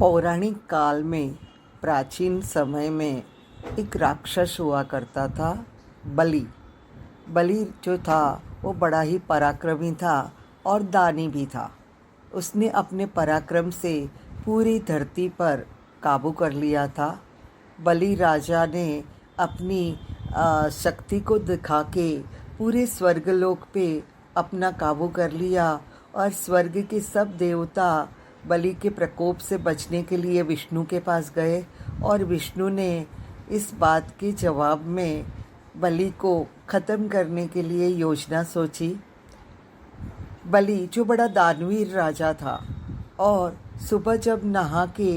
पौराणिक काल में प्राचीन समय में एक राक्षस हुआ करता था, बलि। बलि जो था वो बड़ा ही पराक्रमी था और दानी भी था। उसने अपने पराक्रम से पूरी धरती पर काबू कर लिया था। बलि राजा ने अपनी शक्ति को दिखा के पूरे स्वर्गलोक पे अपना काबू कर लिया और स्वर्ग के सब देवता बलि के प्रकोप से बचने के लिए विष्णु के पास गए और विष्णु ने इस बात के जवाब में बलि को ख़त्म करने के लिए योजना सोची। बलि जो बड़ा दानवीर राजा था और सुबह जब नहा के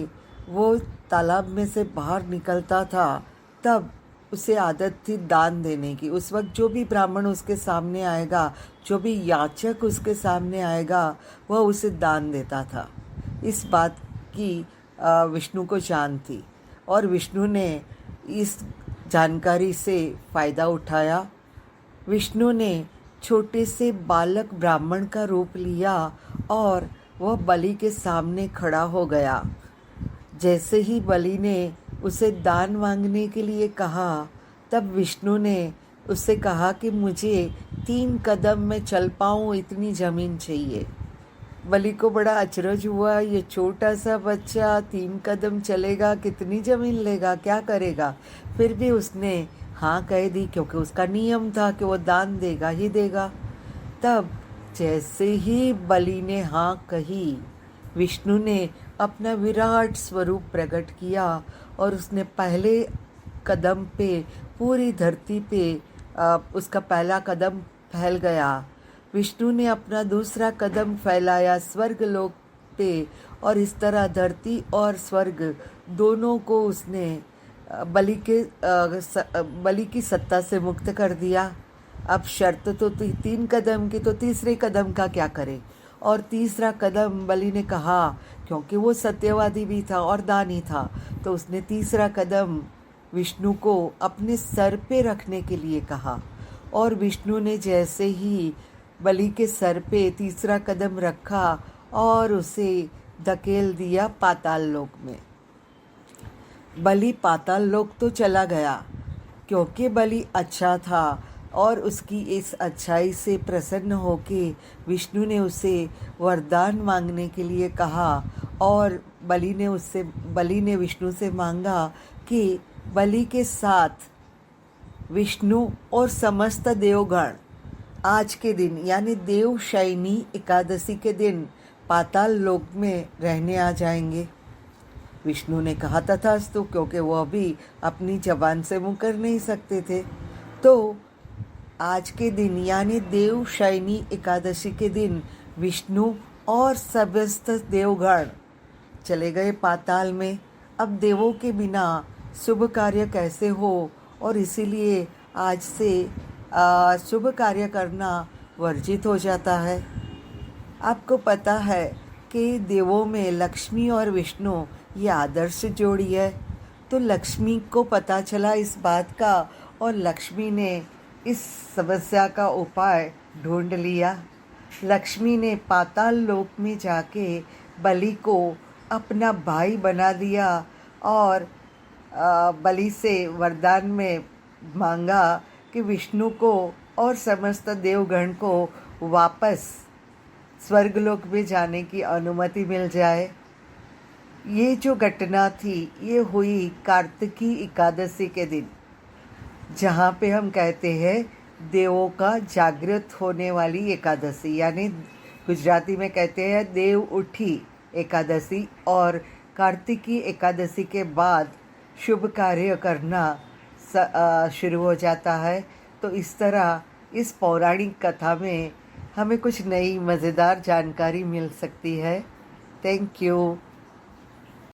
वो तालाब में से बाहर निकलता था तब उसे आदत थी दान देने की। उस वक्त जो भी ब्राह्मण उसके सामने आएगा, जो भी याचक उसके सामने आएगा, वह उसे दान देता था। इस बात की विष्णु को जान थी और विष्णु ने इस जानकारी से फ़ायदा उठाया। विष्णु ने छोटे से बालक ब्राह्मण का रूप लिया और वह बलि के सामने खड़ा हो गया। जैसे ही बलि ने उसे दान मांगने के लिए कहा तब विष्णु ने उससे कहा कि मुझे 3 कदम में चल पाऊँ इतनी ज़मीन चाहिए। बलि को बड़ा अचरज हुआ, ये छोटा सा बच्चा 3 कदम चलेगा, कितनी ज़मीन लेगा, क्या करेगा। फिर भी उसने हाँ कह दी क्योंकि उसका नियम था कि वो दान देगा ही देगा। तब जैसे ही बलि ने हाँ कही, विष्णु ने अपना विराट स्वरूप प्रकट किया और उसने पहले कदम पे पूरी धरती पे उसका पहला कदम फैल गया। विष्णु ने अपना दूसरा कदम फैलाया स्वर्गलोक पे और इस तरह धरती और स्वर्ग दोनों को उसने बलि की सत्ता से मुक्त कर दिया। अब शर्त तो 3 कदम की, तो तीसरे कदम का क्या करे। और तीसरा कदम बलि ने कहा, क्योंकि वो सत्यवादी भी था और दानी था, तो उसने तीसरा कदम विष्णु को अपने सर पे रखने के लिए कहा। और विष्णु ने जैसे ही बलि के सर पे तीसरा कदम रखा और उसे धकेल दिया पाताल लोक में। बलि पाताल लोक तो चला गया क्योंकि बलि अच्छा था और उसकी इस अच्छाई से प्रसन्न होके विष्णु ने उसे वरदान मांगने के लिए कहा और बलि ने विष्णु से मांगा कि बलि के साथ विष्णु और समस्त देवगण आज के दिन यानी देवशयनी एकादशी के दिन पाताल लोक में रहने आ जाएंगे। विष्णु ने कहा तथास्तु, क्योंकि वह भी अपनी जबान से मुकर नहीं सकते थे। तो आज के दिन यानी देवशयनी एकादशी के दिन विष्णु और समस्त देवगण चले गए पाताल में। अब देवों के बिना शुभ कार्य कैसे हो, और इसीलिए आज से शुभ कार्य करना वर्जित हो जाता है। आपको पता है कि देवों में लक्ष्मी और विष्णु ये आदर्श जोड़ी है। तो लक्ष्मी को पता चला इस बात का और लक्ष्मी ने इस समस्या का उपाय ढूंढ लिया। लक्ष्मी ने पाताल लोक में जाके बलि को अपना भाई बना दिया और बलि से वरदान में मांगा कि विष्णु को और समस्त देवगण को वापस स्वर्गलोक में जाने की अनुमति मिल जाए। ये जो घटना थी ये हुई कार्तिकी एकादशी के दिन, जहाँ पे हम कहते हैं देवों का जागृत होने वाली एकादशी, यानी गुजराती में कहते हैं देव उठी एकादशी। और कार्तिकी एकादशी के बाद शुभ कार्य करना शुरू हो जाता है। तो इस तरह इस पौराणिक कथा में हमें कुछ नई मज़ेदार जानकारी मिल सकती है। Thank you.